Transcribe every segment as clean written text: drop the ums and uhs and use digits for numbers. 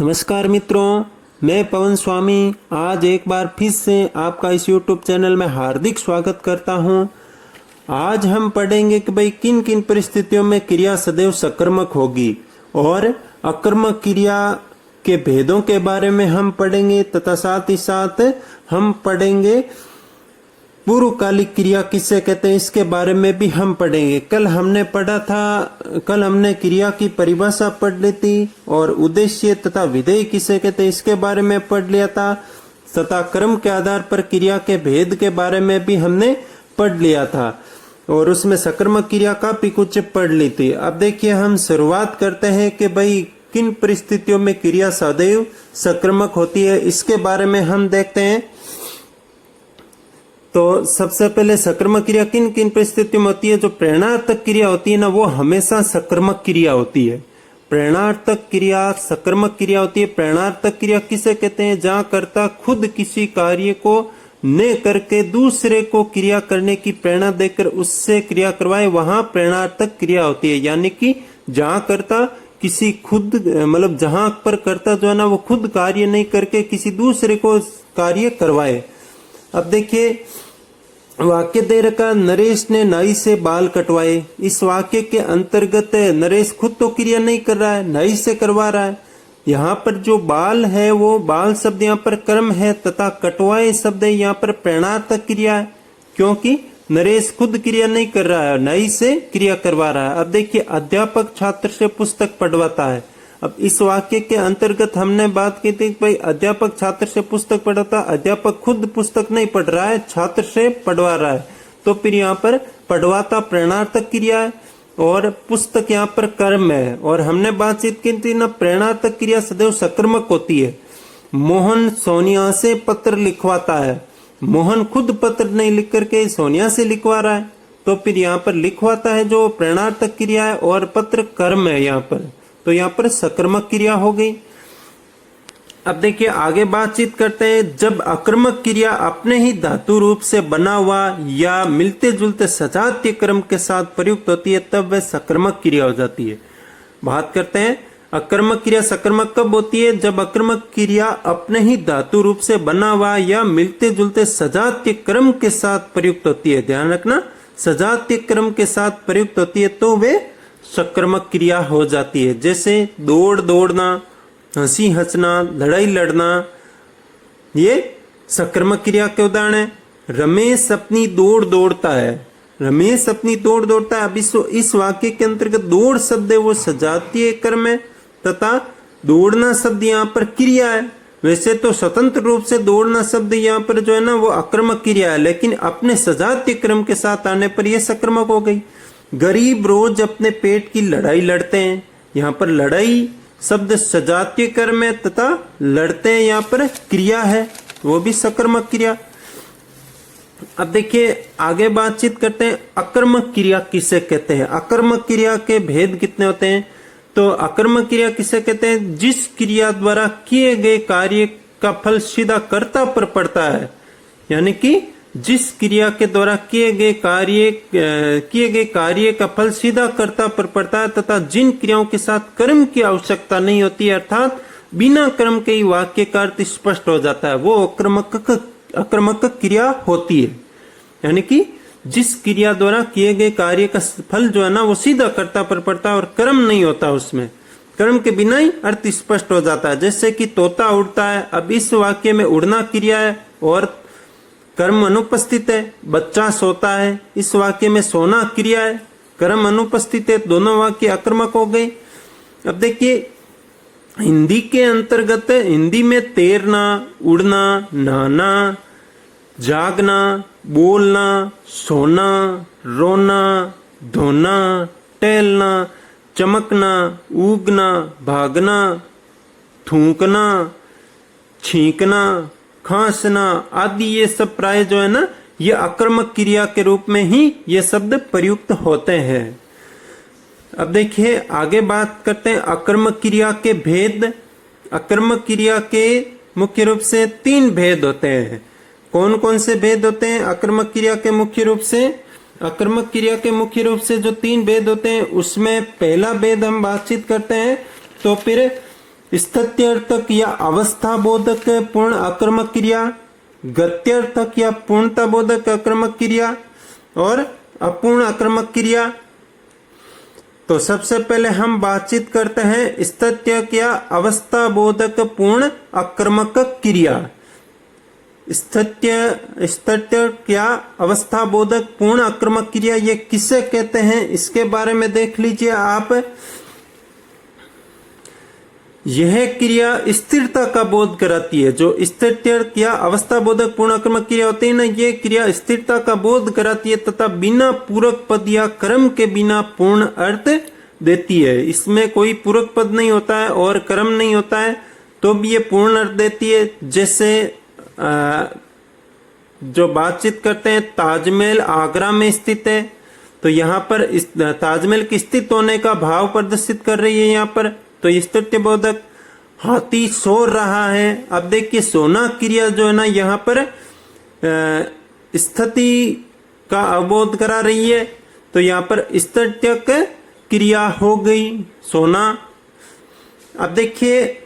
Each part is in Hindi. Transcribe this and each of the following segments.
नमस्कार मित्रों, मैं पवन स्वामी आज एक बार फिर से आपका इस YouTube चैनल में हार्दिक स्वागत करता हूं। आज हम पढ़ेंगे कि भाई किन किन परिस्थितियों में क्रिया सदैव सकर्मक होगी और अकर्मक क्रिया के भेदों के बारे में हम पढ़ेंगे तथा साथ ही साथ हम पढ़ेंगे पूर्वकालिक क्रिया किसे कहते हैं इसके बारे में भी हम पढ़ेंगे। कल हमने क्रिया की परिभाषा पढ़ ली थी और उद्देश्य तथा विधेय किसे कहते हैं इसके बारे में पढ़ लिया था तथा क्रम के आधार पर क्रिया के भेद के बारे में भी हमने पढ़ लिया था और उसमें सकर्मक क्रिया का भी कुछ पढ़ ली थी। अब देखिए हम शुरुआत करते हैं कि भाई किन परिस्थितियों में क्रिया सदैव सकर्मक होती है इसके बारे में हम देखते हैं। तो सबसे पहले सकर्मक क्रिया किन किन परिस्थितियों में होती है। जो प्रेरणार्थक क्रिया होती है ना वो हमेशा सकर्मक क्रिया होती है। प्रेरणार्थक क्रिया सकर्मक क्रिया होती है। प्रेरणार्थक क्रिया किसे कहते हैं? जहाँ कर्ता खुद किसी कार्य को न करके दूसरे को क्रिया करने की प्रेरणा देकर उससे क्रिया करवाए, वहां प्रेरणार्थक क्रिया होती है। यानी कि जहाँ कर्ता किसी खुद जहाँ पर कर्ता जो है ना वो खुद कार्य नहीं करके किसी दूसरे को कार्य करवाए। अब देखिए वाक्य दे रखा, नरेश ने नाई से बाल कटवाए। इस वाक्य के अंतर्गत नरेश खुद तो क्रिया नहीं कर रहा है, नाई से करवा रहा है। यहाँ पर जो बाल है वो बाल शब्द यहाँ पर कर्म है तथा कटवाए शब्द यहाँ पर प्रेरणार्थक क्रिया है, क्योंकि नरेश खुद क्रिया नहीं कर रहा है, नाई से क्रिया करवा रहा है। अब देखिए अध्यापक छात्र से पुस्तक पढ़वाता है। अब इस वाक्य के अंतर्गत हमने बात की थी भाई अध्यापक छात्र से पुस्तक पढ़ाता, अध्यापक खुद पुस्तक नहीं पढ़ रहा है, छात्र से पढ़वा रहा है। तो फिर यहाँ पर पढ़वाता प्रेरणार्थक क्रिया है और पुस्तक यहाँ पर कर्म है। और हमने बातचीत की थी ना प्रेरणार्थक क्रिया सदैव सकर्मक होती है। मोहन सोनिया से पत्र लिखवाता है। मोहन खुद पत्र नहीं लिख करके सोनिया से लिखवा रहा है, तो फिर यहाँ पर लिखवाता है जो प्रेरणार्थक क्रिया है और पत्र कर्म है यहाँ पर, तो यहाँ पर सकर्मक क्रिया हो गई। अब देखिए आगे बातचीत करते हैं। जब अकर्मक क्रिया अपने ही धातु रूप से बना हुआ या मिलते जुलते सजातीय क्रम के साथ प्रयुक्त होती है तब वह सकर्मक क्रिया हो जाती है। बात करते हैं अकर्मक क्रिया सकर्मक कब होती है? जब अकर्मक क्रिया अपने ही धातु रूप से बना हुआ या मिलते जुलते सजातीय क्रम के साथ प्रयुक्त होती है। ध्यान रखना, सजातीय क्रम के साथ प्रयुक्त होती है तो वे सकर्मक क्रिया हो जाती है। जैसे दौड़ दौड़ना, हंसी हंसना, लड़ाई लड़ना, ये सकर्मक क्रिया के उदाहरण है। रमेश अपनी दौड़ दौड़ता है। रमेश अपनी दौड़ दौड़ता है। अब इस वाक्य के अंतर्गत दौड़ शब्द है वो सजातीय क्रम है तथा दौड़ना शब्द यहाँ पर क्रिया है। वैसे तो स्वतंत्र रूप से दौड़ना शब्द यहाँ पर जो है ना वो अकर्मक क्रिया है, लेकिन अपने सजातीय क्रम के साथ आने पर यह सकर्मक हो गई। गरीब रोज अपने पेट की लड़ाई लड़ते हैं। यहाँ पर लड़ाई शब्द सजातीय कर्म है तथा लड़ते हैं यहाँ पर क्रिया है, वो भी सकर्मक क्रिया। अब देखिए आगे बातचीत करते हैं अकर्मक क्रिया किसे कहते हैं। अकर्मक क्रिया के भेद कितने होते हैं? तो अकर्मक क्रिया किसे कहते हैं? जिस क्रिया द्वारा किए गए कार्य का फल सीधा कर्ता पर पड़ता है। यानी कि जिस क्रिया के द्वारा किए गए कार्य का फल सीधा कर्ता पर पड़ता है तथा जिन क्रियाओं के साथ कर्म की आवश्यकता नहीं होती है, अर्थात बिना कर्म के ही वाक्य का अर्थ स्पष्ट हो जाता है, वो अकर्मक क्रिया होती है। यानी कि जिस क्रिया द्वारा किए गए कार्य का फल जो है ना वो सीधा कर्ता पर पड़ता है और कर्म नहीं होता, उसमें कर्म के बिना ही अर्थ स्पष्ट हो जाता है। जैसे कि तोता उड़ता है। अब इस वाक्य में उड़ना क्रिया है और कर्म अनुपस्थित है। बच्चा सोता है, इस वाक्य में सोना क्रिया है, कर्म अनुपस्थित है, दोनों वाक्य अकर्मक हो गए। अब देखिए हिंदी के अंतर्गत हिंदी में तैरना, उड़ना, नहाना, जागना, बोलना, सोना, रोना, धोना, टहलना, चमकना, उगना, भागना, थूकना, छींकना, खांसना आदि ये सब प्राय जो है ना ये अकर्मक क्रिया के रूप में ही ये शब्द प्रयुक्त होते हैं। अब देखिए आगे बात करते हैं अकर्मक क्रिया के भेद। अकर्मक क्रिया के मुख्य रूप से 3 भेद होते हैं। कौन कौन से भेद होते हैं अकर्मक क्रिया के मुख्य रूप से? अकर्मक क्रिया के मुख्य रूप से जो 3 भेद होते हैं उसमें पहला भेद हम बातचीत करते हैं। तो फिर स्थित्यर्थक या अवस्था बोधक पूर्ण अकर्मक क्रिया, गत्यर्थक या पूर्णता बोधक अकर्मक क्रिया और अपूर्ण अकर्मक क्रिया। तो सबसे पहले हम बातचीत करते हैं स्थित्यक या अवस्था बोधक पूर्ण अकर्मक क्रिया। स्थित्यक या अवस्था बोधक पूर्ण अकर्मक क्रिया ये किसे कहते हैं, इसके बारे में देख लीजिए आप। यह क्रिया स्थिरता का बोध कराती है। जो स्थित्यक या अवस्था बोधक पूर्ण अकर्मक क्रिया होती है ना, ये क्रिया स्थिरता का बोध कराती है तथा बिना पूरक पद या कर्म के बिना पूर्ण अर्थ देती है। इसमें कोई पूरक पद नहीं होता है और कर्म नहीं होता है, तो भी ये पूर्ण अर्थ देती है। जैसे जो बातचीत करते हैं, ताजमहल आगरा में स्थित है, तो यहाँ पर इस ताजमहल के स्थित होने का भाव प्रदर्शित कर रही है यहाँ पर, तो स्थित्य बोधक। हाथी सो रहा है, अब देखिए सोना क्रिया जो है ना यहाँ पर स्थिति का अवबोध करा रही है, तो यहाँ पर स्थित्यक क्रिया हो गई सोना। अब देखिए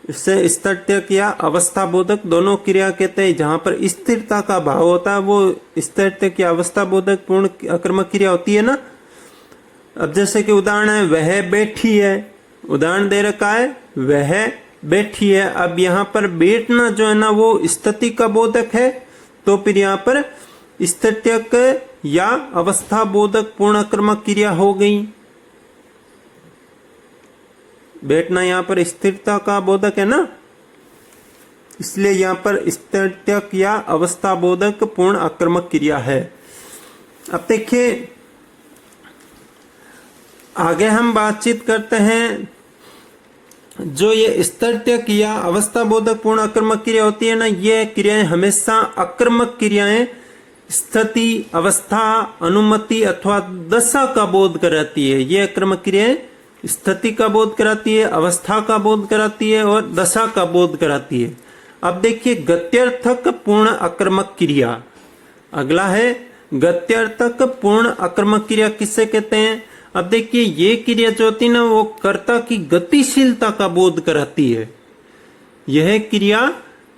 इससे स्थित्यक या अवस्था बोधक दोनों क्रिया कहते हैं। जहां पर स्थिरता का भाव होता है वो स्थित्यक या अवस्था बोधक पूर्ण अकर्मक क्रिया होती है ना। अब जैसे कि उदाहरण है, वह बैठी है, उदाहरण दे रखा है वह बैठी है। अब यहाँ पर बैठना जो है ना वो स्थिति का बोधक है, तो फिर यहाँ पर स्थित्यक या अवस्था बोधक पूर्ण अकर्मक क्रिया हो गई। बैठना यहाँ पर स्थिरता का बोधक है ना, इसलिए यहाँ पर स्थित्यक या अवस्था बोधक पूर्ण अकर्मक क्रिया है। अब देखिए आगे हम बातचीत करते हैं। जो ये स्थित्यक या अवस्था बोधक पूर्ण अकर्मक क्रिया होती है ना, ये क्रियाएं हमेशा अकर्मक क्रियाएं स्थिति, अवस्था, अनुमति अथवा दशा का बोध कराती है। ये अकर्मक क्रियाएं स्थिति का बोध कराती है, अवस्था का बोध कराती है और दशा का बोध कराती है। अब देखिए गत्यर्थक पूर्ण अकर्मक क्रिया, अगला है गत्यर्थक पूर्ण अकर्मक क्रिया किससे कहते हैं। अब देखिए ये क्रिया जो होती है ना वो कर्ता की गतिशीलता का बोध कराती है। यह क्रिया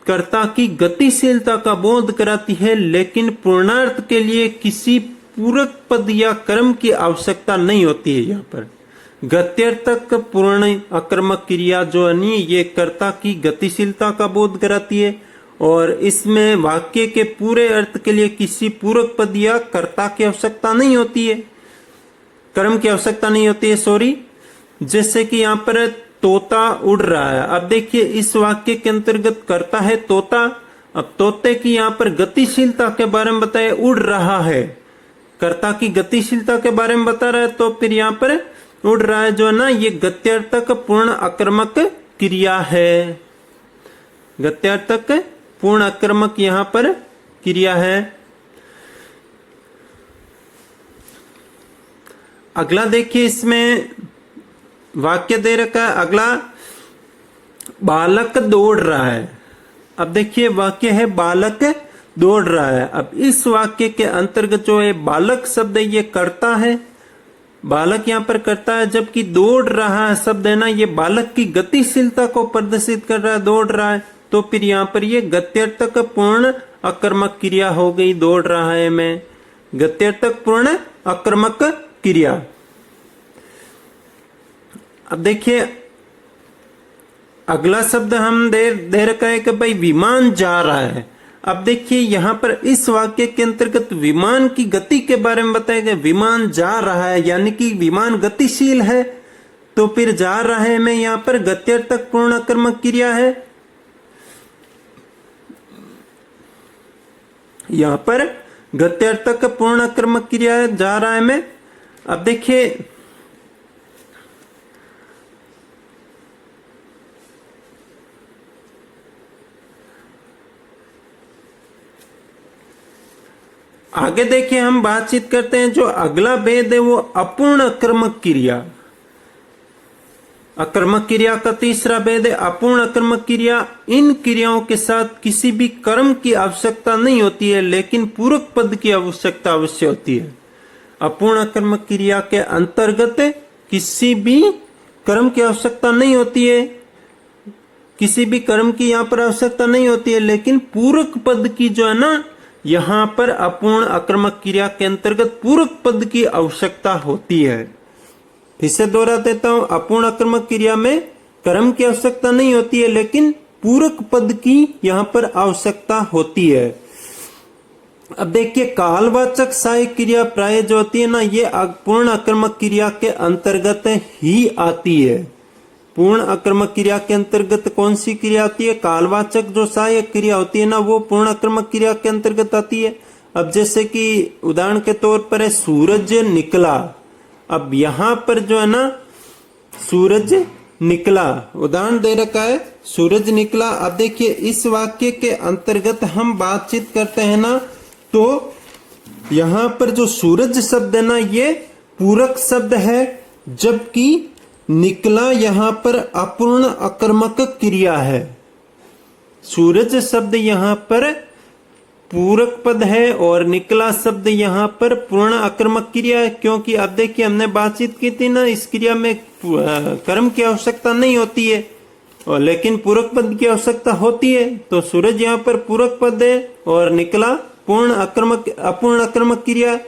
कर्ता की गतिशीलता का बोध कराती है, लेकिन पूर्णार्थ के लिए किसी पूरक पद या कर्म की आवश्यकता नहीं होती है। यहाँ पर गत्यर्थक पूर्ण अकर्मक क्रिया जो है ये कर्ता की गतिशीलता का बोध कराती है, और इसमें वाक्य के पूरे अर्थ के लिए किसी पूरक पद या कर्ता की आवश्यकता नहीं होती है, कर्म की आवश्यकता नहीं होती है, सॉरी। जैसे कि यहाँ पर तोता उड़ रहा है। अब देखिए इस वाक्य के अंतर्गत कर्ता है तोता। अब तोते की यहाँ पर गतिशीलता के बारे में बताया, उड़ रहा है, कर्ता की गतिशीलता के बारे में बता रहा है, तो फिर यहाँ पर उड़ रहा है जो है ना ये गत्यर्थक पूर्ण अकर्मक क्रिया है। गत्यर्थक पूर्ण अकर्मक यहाँ पर क्रिया है। अगला देखिए इसमें वाक्य दे रखा है, अगला बालक दौड़ रहा है। अब देखिए वाक्य है बालक दौड़ रहा है। अब इस वाक्य के अंतर्गत जो है बालक शब्द ये कर्ता है, बालक यहाँ पर करता है, जबकि दौड़ रहा है शब्द है ना ये बालक की गतिशीलता को प्रदर्शित कर रहा है, दौड़ रहा है, तो फिर यहाँ पर ये गत्यर्थक पूर्ण अकर्मक क्रिया हो गई। दौड़ रहा है मैं, गत्यर्थक पूर्ण अकर्मक क्रिया। अब देखिए अगला शब्द हम दे रखा है कि भाई विमान जा रहा है। अब देखिए यहाँ पर इस वाक्य के अंतर्गत विमान की गति के बारे में बताया गया, विमान जा रहा है यानी कि विमान गतिशील है, तो फिर जा रहा है में यहाँ पर गत्यर्थक पूर्ण अकर्मक क्रिया है। यहाँ पर गत्यर्थक पूर्ण अकर्मक क्रिया है, जा रहा है में। अब देखिए आगे देखिए हम बातचीत करते हैं। जो अगला भेद है वो अपूर्ण अकर्मक क्रिया। अकर्मक क्रिया का तीसरा भेद है अपूर्ण अकर्मक क्रिया। इन क्रियाओं के साथ किसी भी कर्म की आवश्यकता नहीं होती है, लेकिन पूरक पद की आवश्यकता अवश्य होती है। अपूर्ण अकर्मक क्रिया के अंतर्गत किसी भी कर्म की आवश्यकता नहीं होती है, किसी भी कर्म की यहाँ पर आवश्यकता नहीं होती है, लेकिन पूरक पद की जो है ना, यहाँ पर अपूर्ण अकर्मक क्रिया के अंतर्गत पूरक पद की आवश्यकता होती है। फिर से दोहरा देता हूं, अपूर्ण अकर्मक क्रिया में कर्म की आवश्यकता नहीं होती है, लेकिन पूरक पद की यहाँ पर आवश्यकता होती है। अब देखिए, कालवाचक सहायक क्रिया प्राय जो होती है ना, ये पूर्ण अकर्मक क्रिया के अंतर्गत ही आती है। पूर्ण अकर्मक क्रिया के अंतर्गत कौन सी क्रिया आती है? कालवाचक जो सहायक क्रिया होती है ना, वो पूर्ण अकर्मक क्रिया के अंतर्गत आती है। अब जैसे कि उदाहरण के तौर पर है सूरज निकला। अब यहां पर जो है ना, सूरज निकला उदाहरण दे रखा है, सूरज निकला। अब देखिए, इस वाक्य के अंतर्गत हम बातचीत करते हैं ना, तो यहां पर जो सूरज शब्द है ना, ये पूरक शब्द है, जबकि निकला यहां पर अपूर्ण अकर्मक क्रिया है। सूरज शब्द यहां पर पूरक पद है और निकला शब्द यहां पर पूर्ण अकर्मक क्रिया है, क्योंकि अब देखिए, हमने बातचीत की थी ना, इस क्रिया में कर्म की आवश्यकता नहीं होती है, और लेकिन पूरक पद की आवश्यकता होती है। तो सूरज यहां पर पूरक पद है और निकला अपूर्ण अकर्मक क्रिया।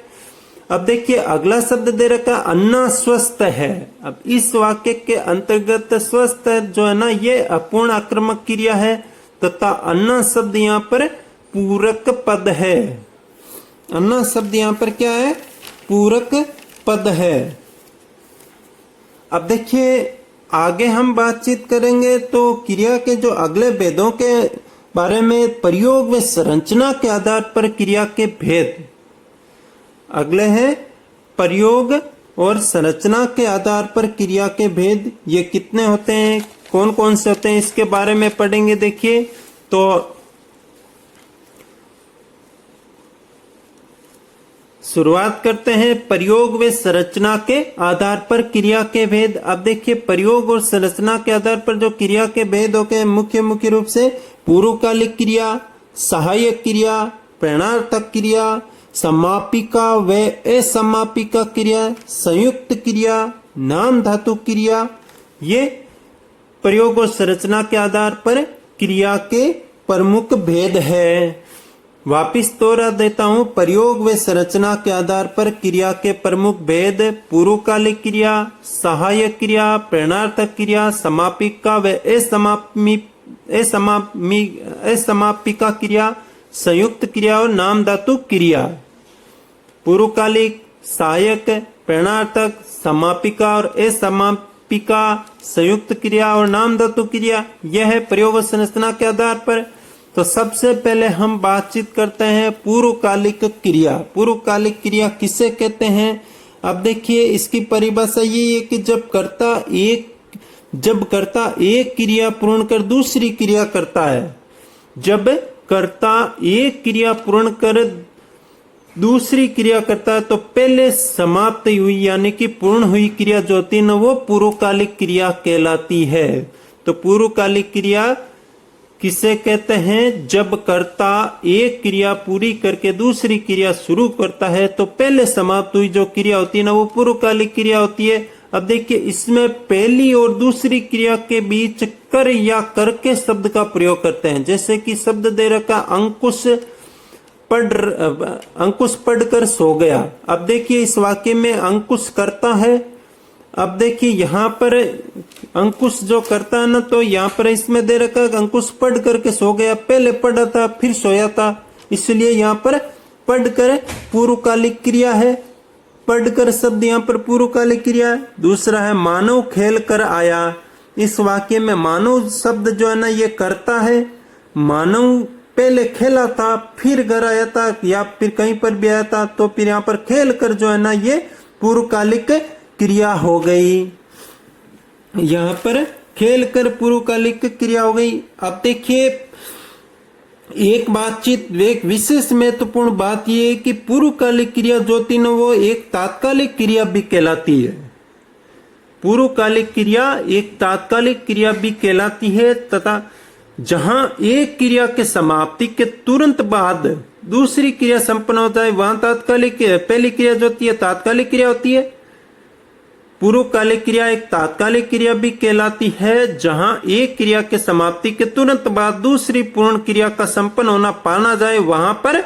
अब देखिए, अगला शब्द दे रखा अन्ना स्वस्थ है। अब इस वाक्य के अंतर्गत स्वस्थ जो है ना, ये अपूर्ण आक्रामक क्रिया है, तथा अन्ना शब्द यहाँ पर पूरक पद है। अन्ना शब्द यहाँ पर क्या है? पूरक पद है। अब देखिए, आगे हम बातचीत करेंगे तो क्रिया के जो अगले भेदों के बारे में, प्रयोग व संरचना के आधार पर क्रिया के भेद अगले हैं। प्रयोग और संरचना के आधार पर क्रिया के भेद ये कितने होते हैं, कौन कौन से होते हैं, इसके बारे में पढ़ेंगे। देखिए, तो शुरुआत करते हैं प्रयोग व संरचना के आधार पर क्रिया के भेद। अब देखिए, प्रयोग और संरचना के आधार पर जो क्रिया के भेद हो गए, मुख्य रूप से पूर्वकालिक क्रिया, सहायक क्रिया, प्रेरणार्थक क्रिया, समापिका व असमापिका क्रिया, संयुक्त क्रिया, नाम धातु क्रिया, ये प्रयोग और संरचना के आधार पर क्रिया के प्रमुख भेद है। वापिस दोहरा देता हूं, प्रयोग व संरचना के आधार पर क्रिया के प्रमुख भेद: पूर्वकालिक क्रिया, सहायक क्रिया, प्रेरणार्थक क्रिया, समापिका व असमापिका क्रिया, संयुक्त क्रिया और नाम धातु क्रिया। पूर्वकालिक, सहायक, प्रेरणार्थक, समापिका और असमापिका, संयुक्त क्रिया और नाम धातु क्रिया, यह है प्रयोग और संरचना के आधार पर। तो सबसे पहले हम बातचीत करते हैं पूर्वकालिक क्रिया। पूर्वकालिक क्रिया किसे कहते हैं? अब देखिए, इसकी परिभाषा ये है कि जब कर्ता एक क्रिया पूर्ण कर दूसरी क्रिया करता है। जब कर्ता एक क्रिया पूर्ण कर दूसरी क्रिया करता है तो पहले समाप्त हुई यानी कि पूर्ण हुई क्रिया जो होती है ना, वो पूर्वकालिक क्रिया कहलाती है। तो पूर्वकालिक क्रिया किसे कहते हैं? जब कर्ता एक क्रिया पूरी करके दूसरी क्रिया शुरू करता है तो पहले समाप्त हुई जो क्रिया होती है ना, वो पूर्वकालिक क्रिया होती है। अब देखिए, इसमें पहली और दूसरी क्रिया के बीच कर या करके शब्द का प्रयोग करते हैं। जैसे कि शब्द दे रखा अंकुश पढ़कर सो गया। अब देखिए, इस वाक्य में अंकुश करता है। अब देखिए, यहाँ पर अंकुश जो करता है ना, तो यहाँ पर इसमें दे रखा है अंकुश पढ़ करके सो गया। पहले पढ़ा था फिर सोया था, इसलिए यहाँ पर पढ़कर पूर्वकालिक क्रिया है। पढ़कर शब्द यहाँ पर पूर्वकालिक क्रिया है। दूसरा है मानव खेल कर आया। इस वाक्य में मानव शब्द जो है ना, ये करता है। मानव पहले खेला था फिर घर आया था या फिर कहीं पर भी आया था, तो फिर यहाँ पर खेल कर जो है ना, ये पूर्वकालिक क्रिया हो गई। यहाँ पर खेल कर पूर्वकालिक क्रिया हो गई। अब देखिए, एक विशेष महत्वपूर्ण बात यह है कि पूर्वकालिक क्रिया जो होती है ना, वो एक तात्कालिक क्रिया भी कहलाती है। पूर्वकालिक क्रिया एक तात्कालिक क्रिया भी कहलाती है, तथा जहां एक क्रिया के समाप्ति के तुरंत बाद दूसरी क्रिया संपन्न होता है, वहां तात्कालिक, पहली क्रिया जो होती है तात्कालिक क्रिया होती है। पूर्वकालिक क्रिया एक तात्कालिक क्रिया भी कहलाती है, जहां एक क्रिया के समाप्ति के तुरंत बाद दूसरी पूर्ण क्रिया का संपन्न होना पाना जाए, वहां पर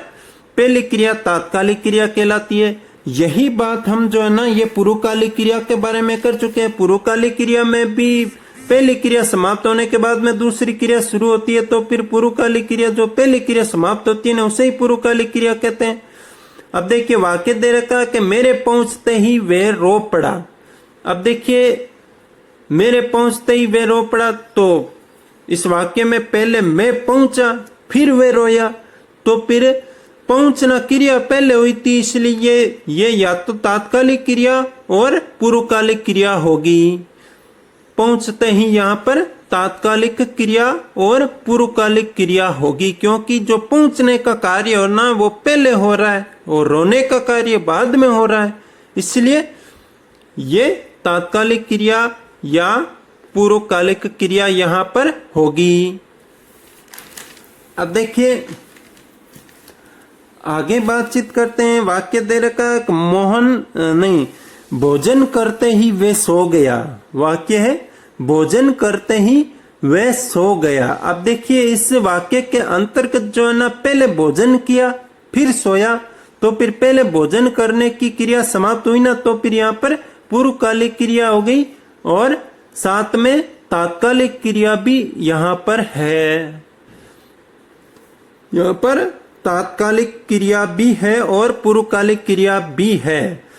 पहली क्रिया तात्कालिक क्रिया कहलाती है। यही बात हम जो है ना ये पूर्वकालिक क्रिया के बारे में कर चुके हैं। पूर्वकालिक क्रिया में भी पहली क्रिया समाप्त होने के बाद में दूसरी क्रिया शुरू होती है, तो फिर पूर्वकालिक क्रिया जो पहली क्रिया समाप्त होती है ना उसे ही पूर्वकालिक क्रिया कहते हैं। अब देखिए वाक्य दे रखा है कि मेरे पहुंचते ही वे रो पड़ा। अब देखिए मेरे पहुंचते ही वे रो पड़ा, तो इस वाक्य में पहले मैं पहुंचा फिर वे रोया, तो फिर पहुंचना क्रिया पहले हुई थी, इसलिए ये या तो तात्कालिक क्रिया और पूर्वकालिक क्रिया होगी। पहुंचते ही यहाँ पर तात्कालिक क्रिया और पूर्वकालिक क्रिया होगी, क्योंकि जो पहुंचने का कार्य होना वो पहले हो रहा है और रोने का कार्य बाद में हो रहा है, इसलिए ये तात्कालिक क्रिया या पूर्वकालिक क्रिया यहाँ पर होगी। अब देखिए आगे बातचीत करते हैं। वाक्य दे रखा है भोजन करते ही वे सो गया। वाक्य है भोजन करते ही वे सो गया। अब देखिए इस वाक्य के अंतर्गत जो है ना पहले भोजन किया फिर सोया, तो फिर पहले भोजन करने की क्रिया समाप्त हुई ना, तो फिर यहाँ पर पूर्वकालिक क्रिया हो गई और साथ में तात्कालिक क्रिया भी यहाँ पर है। यहाँ पर तात्कालिक क्रिया भी है और पूर्वकालिक क्रिया भी है।